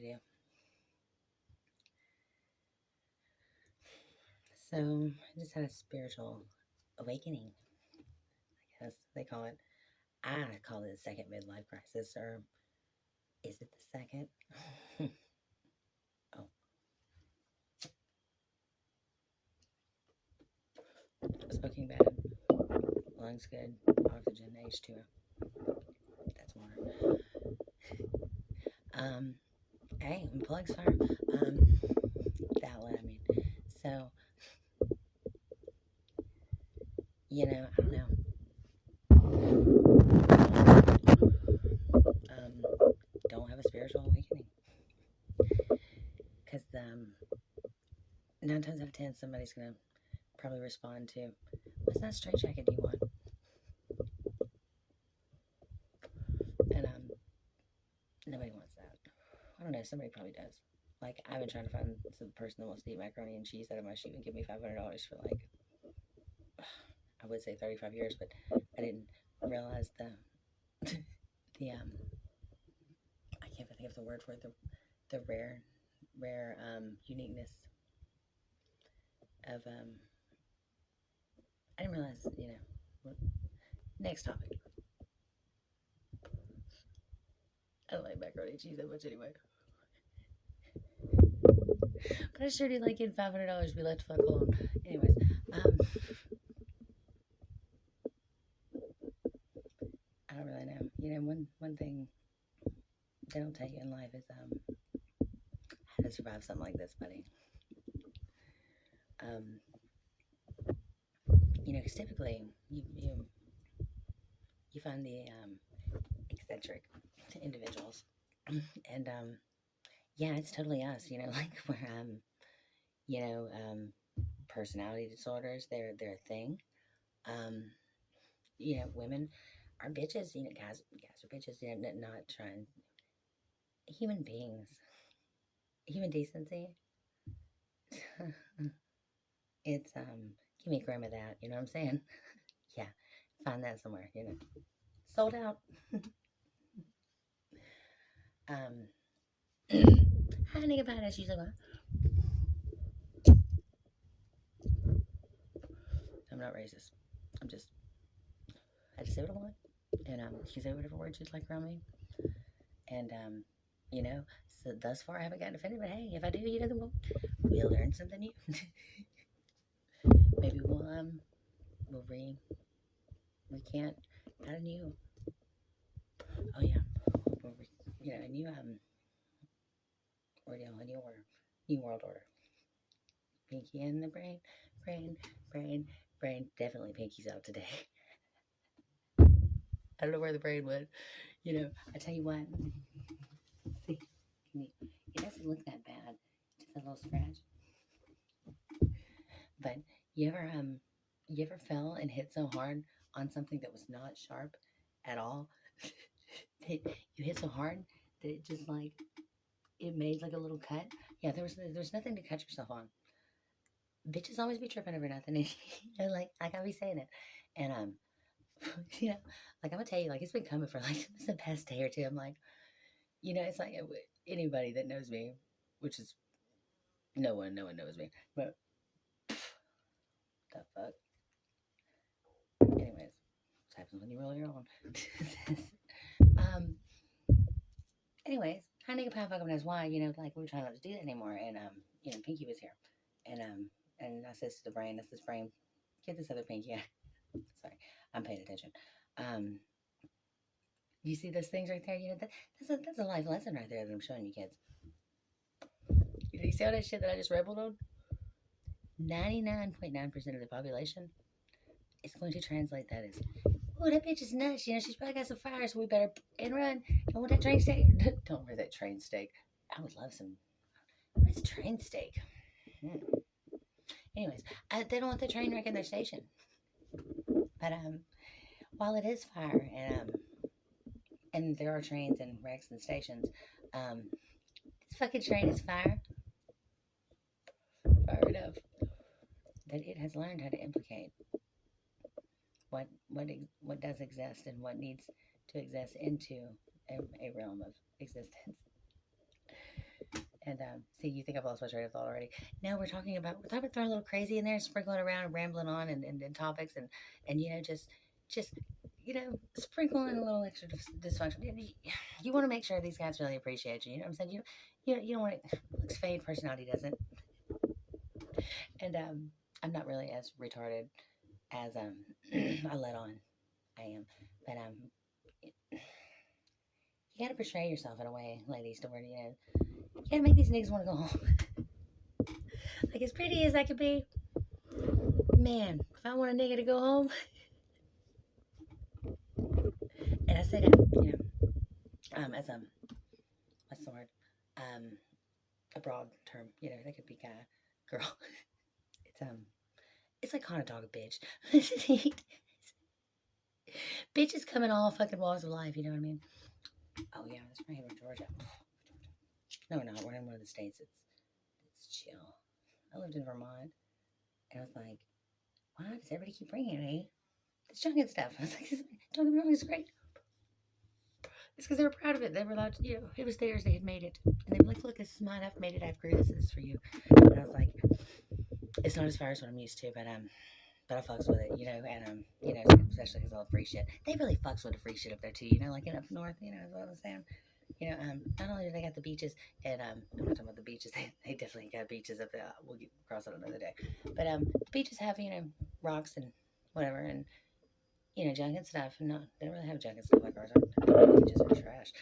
you. So, I just had a spiritual awakening, I guess they call it. I call it a second midlife crisis, or is it the second? Oh, smoking bad, lungs good, oxygen, H2O. That's water. Hey, plugs fire. The outlet, I mean. So, I don't know. Don't have a spiritual awakening. Because 9 times out of 10, somebody's going to probably respond to, what's that straight jacket do you want? And nobody wants that. I don't know, somebody probably does. Like, I've been trying to find some person that wants to eat macaroni and cheese out of my shoe and give me $500 for, like, I would say 35 years, but I didn't realize the I can't think of the word for it, the rare uniqueness of, I didn't realize, next topic. I don't like macaroni and cheese that much anyway. But I sure do like getting $500 to be left fuck alone. Anyways, I don't really know. One thing they don't tell you in life is how to survive something like this, buddy. Because typically you find the eccentric individuals, and yeah, it's totally us. Like we're personality disorders. They're a thing. Women are bitches. Guys are bitches. Not trying. Human beings, human decency. It's give me a gram of that. You know what I'm saying? Yeah, find that somewhere. Sold out. Hi, nigga, about it. She's like, what? I'm not racist. I just say what I want, and she can say whatever word she'd like around me, and so thus far I haven't gotten offended. But hey, if I do, we'll learn something new. Maybe we'll recant out a new. Oh yeah, a new ordeal, a new world order. Pinky in the brain. Definitely Pinky's out today. I don't know where the brain went. I tell you what. See, it doesn't look that bad. Just a little scratch. But you ever fell and hit so hard on something that was not sharp at all? You hit so hard that it just like it made like a little cut. Yeah, there's nothing to cut yourself on. Bitches always be tripping over nothing. Like I gotta be saying it. And like I'm gonna tell you, like it's been coming for like the past day or two. I'm like, it's like anybody that knows me, which is no one knows me, but the fuck. Anyways, what happens when you roll your own? um. Anyways, hi nigga, pound fuck knows why. Like we were trying not to do that anymore, and Pinky was here, and I says to the brain, that's this brain, get this other Pinky. Sorry, I'm paying attention. You see those things right there? That's a life lesson right there that I'm showing you kids. You see all that shit that I just rebelled on? 99.9% of the population is going to translate that as, oh, that bitch is nuts. She's probably got some fire, so we better and run. Don't want that train steak. Don't wear that train steak. I would love some. What is train steak? Anyways, they don't want the train wreck in their station. But while it is fire and there are trains and wrecks and stations, this fucking train is fire enough that it has learned how to implicate what does exist and what needs to exist into a realm of existence. And see, you think I've lost my train of thought already. Now we're talking about throwing a little crazy in there, sprinkling around and rambling on and topics and just sprinkle in a little extra dysfunction. You want to make sure these guys really appreciate you. You know what I'm saying? You don't want it. Looks fade, personality doesn't. And I'm not really as retarded as I let on I am, but you gotta portray yourself in a way, ladies, to where you gotta make these niggas want to go home. Like, as pretty as I could be, man, if I want a nigga to go home, and I say that, as what's the word, a broad term, that could be guy, girl. It's like calling a dog a bitch. Bitches come in all fucking walks of life, you know what I mean? Oh yeah, that's right, we're in Georgia. No, we're not. We're in one of the states. It's chill. I lived in Vermont, and I was like, why does everybody keep bringing me this junk and stuff? I was like, don't get me wrong, it's great. It's because they were proud of it. They were allowed to, it was theirs. They had made it. And they were like, look, this is mine. I've made it. I've grew this. This is for you. And I was like, it's not as far as what I'm used to, but I fucks with it, and, especially because all the free shit. They really fucks with the free shit up there, too, like up north, is what I was saying. Not only do they got the beaches, and I'm not talking about the beaches, they definitely got beaches up there. We'll get across that another day. But the beaches have, rocks and whatever, and, junk and stuff. No, they don't really have junk and stuff like ours. Our beaches are trash.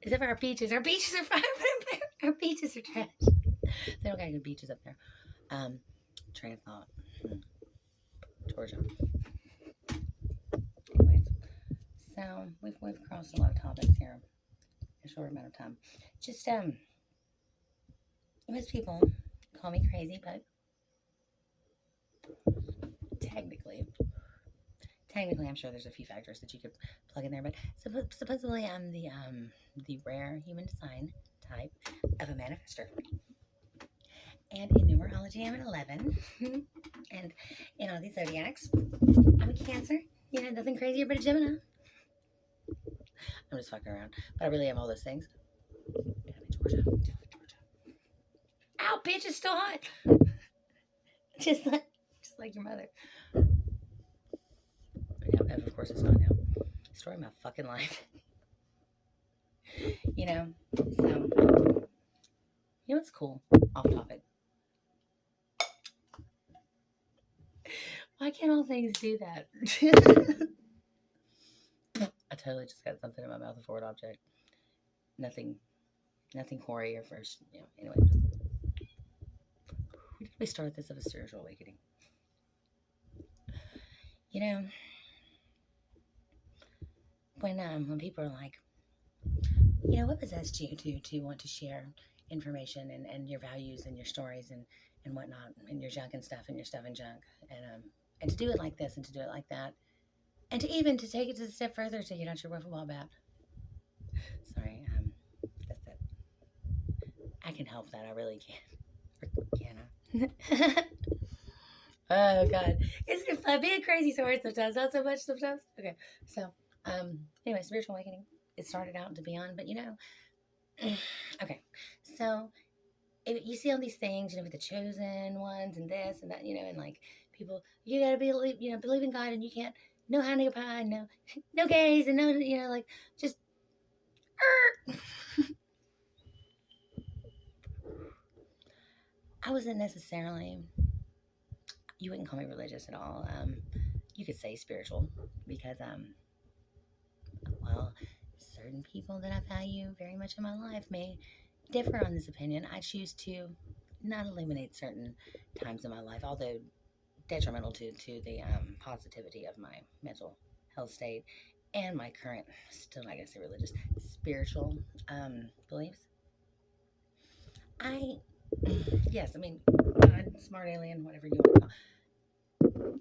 Except for our beaches. Our beaches are fine, but our beaches are trash. They don't got good beaches up there. Train of thought. Georgia. Anyways, so we've crossed a lot of topics here in a short amount of time. Just most people call me crazy, but technically I'm sure there's a few factors that you could plug in there. But supposedly I'm the rare human design type of a manifester. And in numerology, I'm an 11. And in all these zodiacs, I'm a Cancer. Nothing crazier but a Gemini. I'm just fucking around. But I really am all those things. Georgia. Ow, bitch, it's still hot. just like your mother. Yeah, of course it's not now. Story of my fucking life. So, what's cool? Off topic. Why can't all things do that? I totally just got something in my mouth, a forward object. Nothing hoary or first, anyway. We start this of a spiritual awakening. When people are like, what possessed you to want to share information and your values and your stories and whatnot and your junk and stuff and your stuff and junk and to do it like this and to do it like that and to take it to the step further to get out your wiffle ball bat. Sorry, that's it. I can help that. I really can. Or can I? Oh God, isn't it fun being crazy so hard sometimes? Not so much sometimes. Okay, so anyway, spiritual awakening. It started out to be on, but okay, so if you see all these things, with the chosen ones and this and that, and like people, you gotta believe in God, and you can't no honey pie, no gays, and no, like just. I wasn't necessarily. You wouldn't call me religious at all. You could say spiritual because well, certain people that I value very much in my life may differ on this opinion. I choose to not illuminate certain times in my life, although detrimental to the positivity of my mental health state and my current, still not gonna say religious, spiritual beliefs. Yes, I mean, God, smart alien, whatever you want to call it,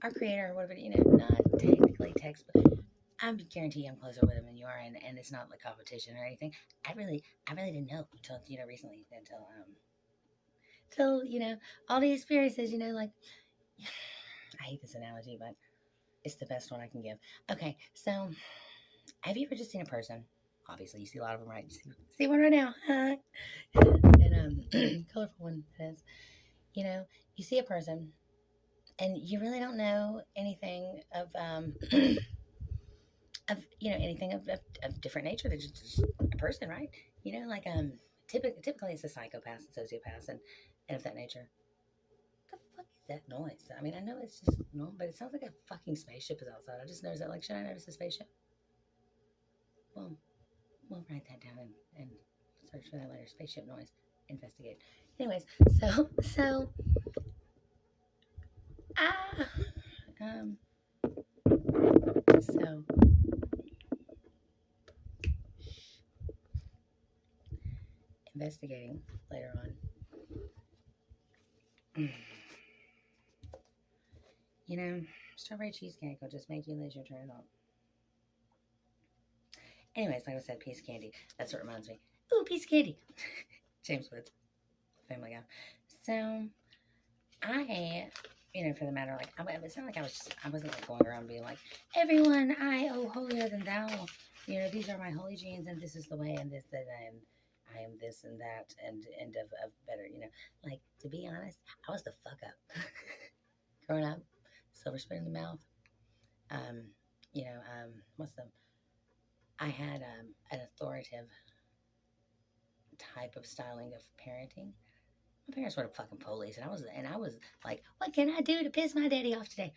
our creator, whatever, not technically textbook. I guarantee I'm closer with him than you are, and it's not like competition or anything. I really didn't know until recently, until all the experiences, like I hate this analogy, but it's the best one I can give. Okay, so have you ever just seen a person Obviously, you see a lot of them, right? You see one right now. And colorful one that is. You know, you see a person, and you really don't know anything of anything of different nature. They're just a person, right? Like typically it's a psychopath and sociopath and of that nature. What the fuck is that noise? I mean, I know it's just normal, but it sounds like a fucking spaceship is outside. I just noticed that. Like, should I notice a spaceship? Well, we'll write that down and search for that later. Spaceship noise. Investigate. Anyways, so ah um so investigating later on. Strawberry cheesecake will just make you lose your train of thought. Anyways, like I said, piece of candy. That's what reminds me. Ooh, piece of candy. James Woods, Family Guy. So for the matter, like, it's not like I wasn't like going around being like, everyone, I, holier than thou. These are my holy genes, and this is the way, and this, that I am this and that, and of better, Like, to be honest, I was the fuck up. Growing up, silver spoon in the mouth. I had an authoritative type of styling of parenting. My parents were the fucking police, and I was like, what can I do to piss my daddy off today?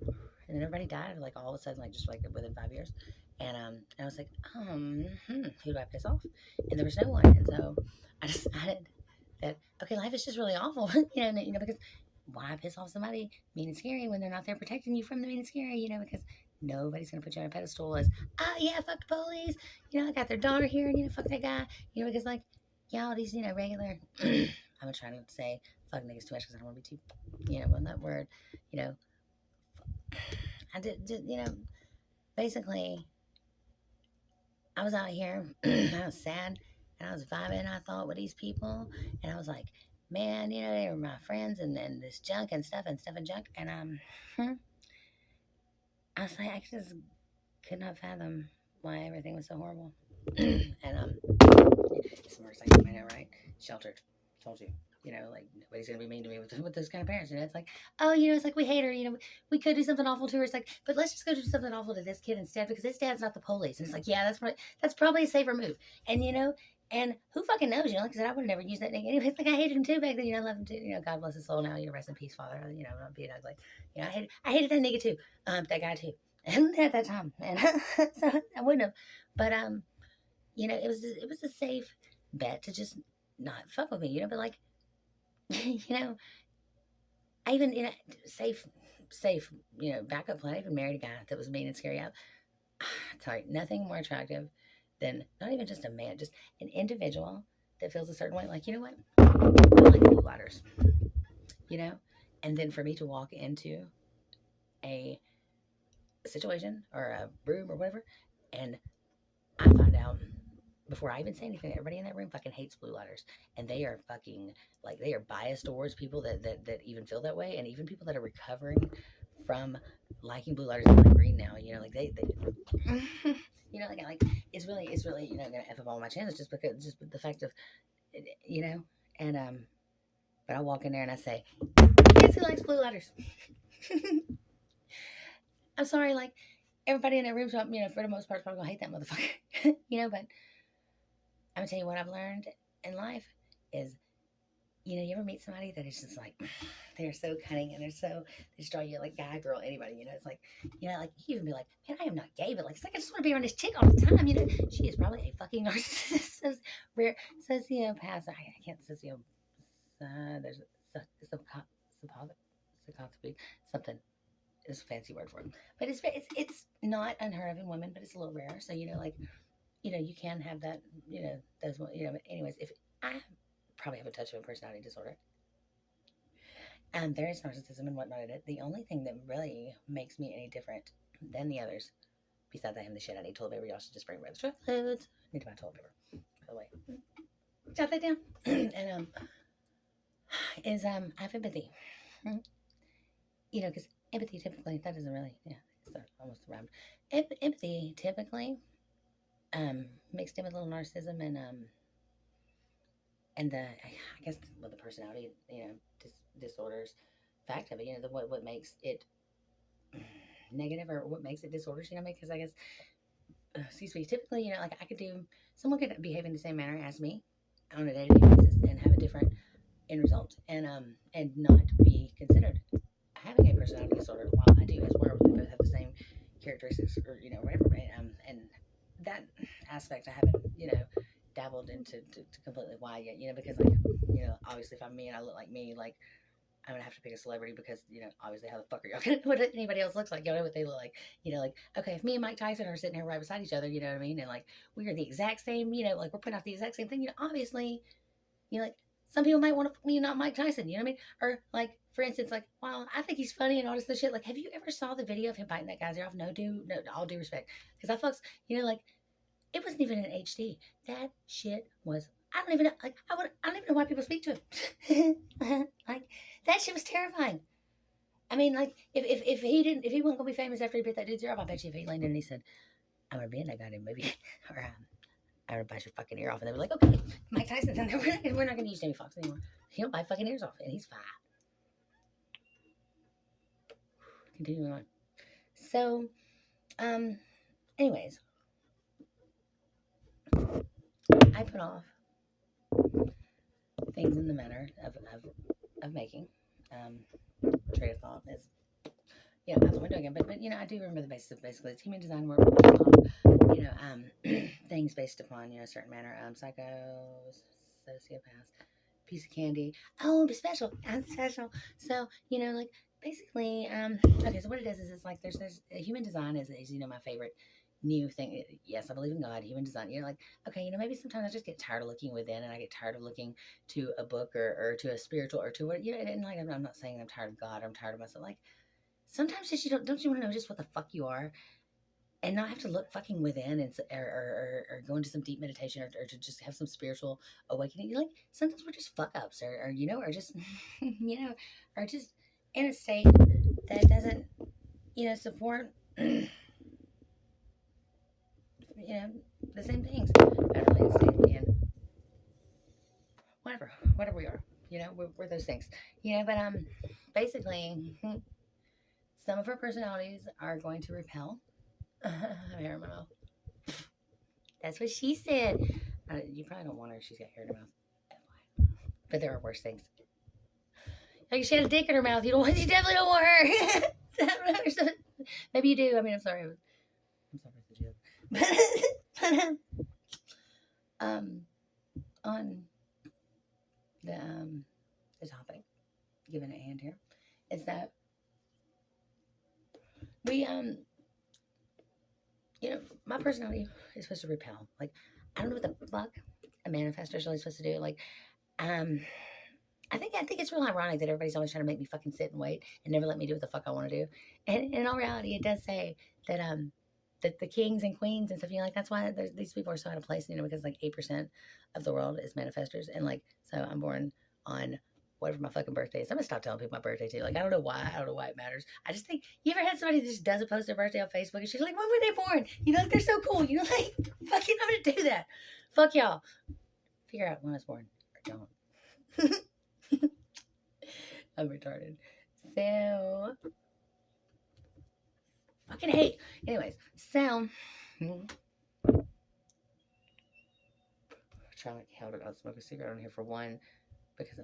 And then everybody died, like, all of a sudden, like, just like within 5 years. And I was like, who do I piss off? And there was no one. And so I decided that, okay, life is just really awful, because why piss off somebody mean and scary when they're not there protecting you from the mean and scary, because nobody's going to put you on a pedestal as, oh, yeah, fuck the police. I got their daughter here, and, fuck that guy, because, like, all these, regular, I'm trying to say fuck niggas too much because I don't want to be too, on that word, I did, basically, I was out here, I was sad, and I was vibing, and I thought with these people, and I was like, man, they were my friends, and this junk and stuff and junk, and I was like, I just could not fathom why everything was so horrible. And some more exciting, I know, right? Sheltered, told you. Like, nobody's gonna be mean to me with those kind of parents. It's like, oh, it's like we hate her. We could do something awful to her. It's like, but let's just go do something awful to this kid instead because his dad's not the police. And it's like, yeah, that's probably a safer move. And and who fucking knows? Because I would have never used that name anyway. It's like I hated him too back then. I love him too. God bless his soul now. Rest in peace, Father. Not being ugly. I hated that nigga too. That guy too. And at that time, and so I wouldn't have. But it was a safe bet to just not fuck with me. But like. I even safe, backup plan. I even married a guy that was mean and scary. Sorry, nothing more attractive than not even just a man, just an individual that feels a certain way. Like, what? I like blue lighters, and then for me to walk into a situation or a room or whatever, and I find out before I even say anything, everybody in that room fucking hates blue lighters, and they are fucking like they are biased towards people that even feel that way, and even people that are recovering from liking blue lighters and like green now. Like they like it's really gonna f up all my chances just the fact of and but I walk in there and I say, guess who likes blue lighters? I'm sorry, like everybody in that room, for the most part, is probably gonna hate that motherfucker, but. I'm gonna tell you what I've learned in life is, you ever meet somebody that is just like, they're so cunning and they just draw you like guy, girl, anybody, it's like, like you even be like, man, I am not gay, but like, it's like I just want to be around this chick all the time, she is probably a fucking narcissist. Sociopath, I can't there's something. It's a fancy word for it, but it's not unheard of in women, but it's a little rare. So like. You can have that, those, but anyways, if I probably have a touch of a personality disorder, and there is narcissism and whatnot in it, the only thing that really makes me any different than the others, besides I am the shit I need toilet paper, y'all should just bring red strip loads. I need to buy toilet paper, by the way. Jot that down. And, is, I have empathy. Because empathy typically, that doesn't really, it's almost rhymed. Empathy typically mixed in with a little narcissism and I guess with the personality, disorders fact of it, what makes it negative or what makes it disorders, because I guess, excuse me, typically, like someone could behave in the same manner as me on a day-to-day basis and have a different end result and not be considered having a personality disorder, while I do as well. We both have the same characteristics or, whatever, right? And that aspect I haven't, dabbled into to completely why yet, because like, obviously if I'm me and I look like me, like I'm gonna have to pick a celebrity because, obviously how the fuck are y'all gonna know what anybody else looks like? Y'all know what they look like. Like, okay, if me and Mike Tyson are sitting here right beside each other, you know what I mean? And like we are the exact same, like we're putting out the exact same thing, obviously, like some people might want to, not Mike Tyson, you know what I mean? Or like, for instance, like, wow, I think he's funny and all this shit. Like, have you ever saw the video of him biting that guy's ear off? No, all due respect. Because I fucks, like, it wasn't even in HD. That shit was, I don't even know, like, I don't even know why people speak to him. Like, that shit was terrifying. I mean, like, if he wasn't gonna be famous after he bit that dude's ear off, I bet you if he leaned in and he said, I'm gonna be in that goddamn movie, or I'm gonna bite your fucking ear off, and they were like, okay, Mike Tyson's in there, we're not gonna use Jamie Foxx anymore. He'll bite fucking ears off, and he's fine. Continuing on. So, anyways, I put off things in the manner of making. Train of thought is, that's what we're doing. But I do remember the basis of basically it's human design work. Things based upon, a certain manner. Psychos, sociopaths, piece of candy. Oh, be special. I'm special. So, like basically, okay, so what it is it's like there's human design is my favorite new thing. Yes, I believe in God, human design. Like, okay, maybe sometimes I just get tired of looking within, and I get tired of looking to a book or to a spiritual or to what, and like I'm not saying I'm tired of God, I'm tired of myself. Like sometimes just don't you want to know just what the fuck you are, and not have to look fucking within and or go into some deep meditation or to just have some spiritual awakening. Like sometimes we're just fuck ups or or just or just in a state that doesn't support the same things. Federally and state and whatever we are, we're those things, but basically some of our personalities are going to repel. I'm hair in my mouth. That's what she said. You probably don't want her. She's got hair in her mouth. But there are worse things. Like she had a dick in her mouth. You definitely don't want her. Maybe you do. I mean, I'm sorry. I'm sorry for the joke. But on the topic, giving it a hand here, is that we my personality is supposed to repel. Like, I don't know what the fuck a manifestor is really supposed to do. Like, I think it's real ironic that everybody's always trying to make me fucking sit and wait and never let me do what the fuck I want to do. And in all reality, it does say that that the kings and queens and stuff, like that's why these people are so out of place, because like 8% of the world is manifestors, and like so I'm born on whatever my fucking birthday is. I'm gonna stop telling people my birthday too. Like I don't know why it matters. I just think, you ever had somebody that just doesn't post their birthday on Facebook and she's like, when were they born? Like they're so cool. Like fucking I'm gonna do that. Fuck y'all. Figure out when I was born or don't. I'm retarded. So fucking hate. Anyways, so trying like hell to not smoke a cigarette on here for one, because I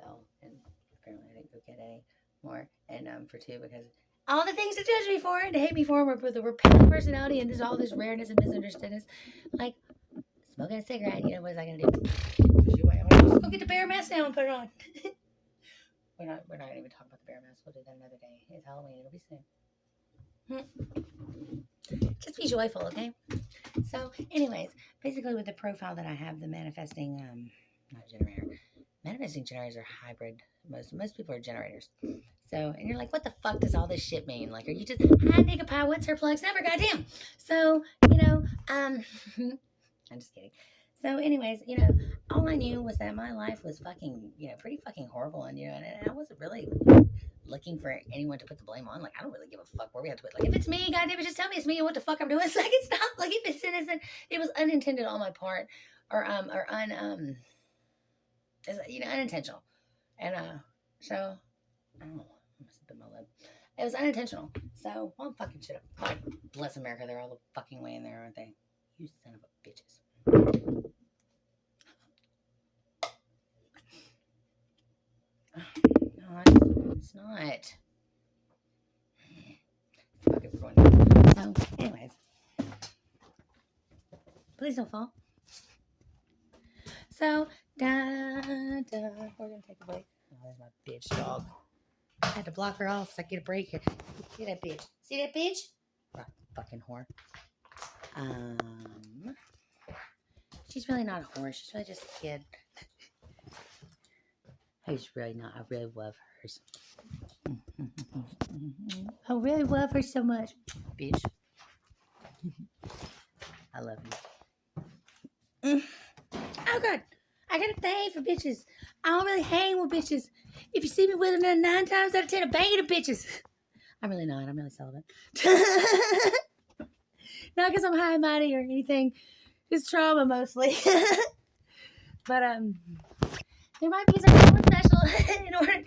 fell and apparently I didn't go get any more, and for two, because all the things to judge me for and to hate me for were the repellent personality and all this rareness and misunderstoodness. Like smoking a cigarette, what was I gonna do? Just go get the bear mask now and put it on. We're not gonna even talk about the bear mask. We'll do that another day. It's Halloween. It'll be soon. Just be joyful, okay? So, anyways, basically with the profile that I have, the manifesting, not generator. Manifesting generators are hybrid. Most people are generators. So, and you're like, what the fuck does all this shit mean? Like, are you just, hi, nigga pie, what's her plugs? Never, goddamn. So, I'm just kidding. So, anyways, all I knew was that my life was fucking, pretty fucking horrible, and and I wasn't really looking for anyone to put the blame on. Like, I don't really give a fuck where we have to put. Like, if it's me, goddamn it, just tell me it's me and what the fuck I'm doing. It's like, it's not like if it's innocent, it was unintended on my part, or unintentional, and so I don't know. I must have bit my lip. It was unintentional. So, well, fucking shit up. God bless America. They're all the fucking way in there, aren't they? You son of a bitches. No, it's not. Fuck it, we're going. So, anyways. Please don't fall. So, we're going to take a break. Oh, there's my bitch dog. I had to block her off so I get a break here. See that bitch? See that bitch? Right, fucking whore. She's really not a whore. She's really just a kid. She's really not. I really love her. I really love her so much. Bitch. I love you. Oh, God. I got a thing for bitches. I don't really hang with bitches. If you see me with them 9 times out of 10, I'm banging the bitches. I'm really not. I'm really celibate. Not because I'm high and mighty or anything. It's trauma mostly. But there might be something special in order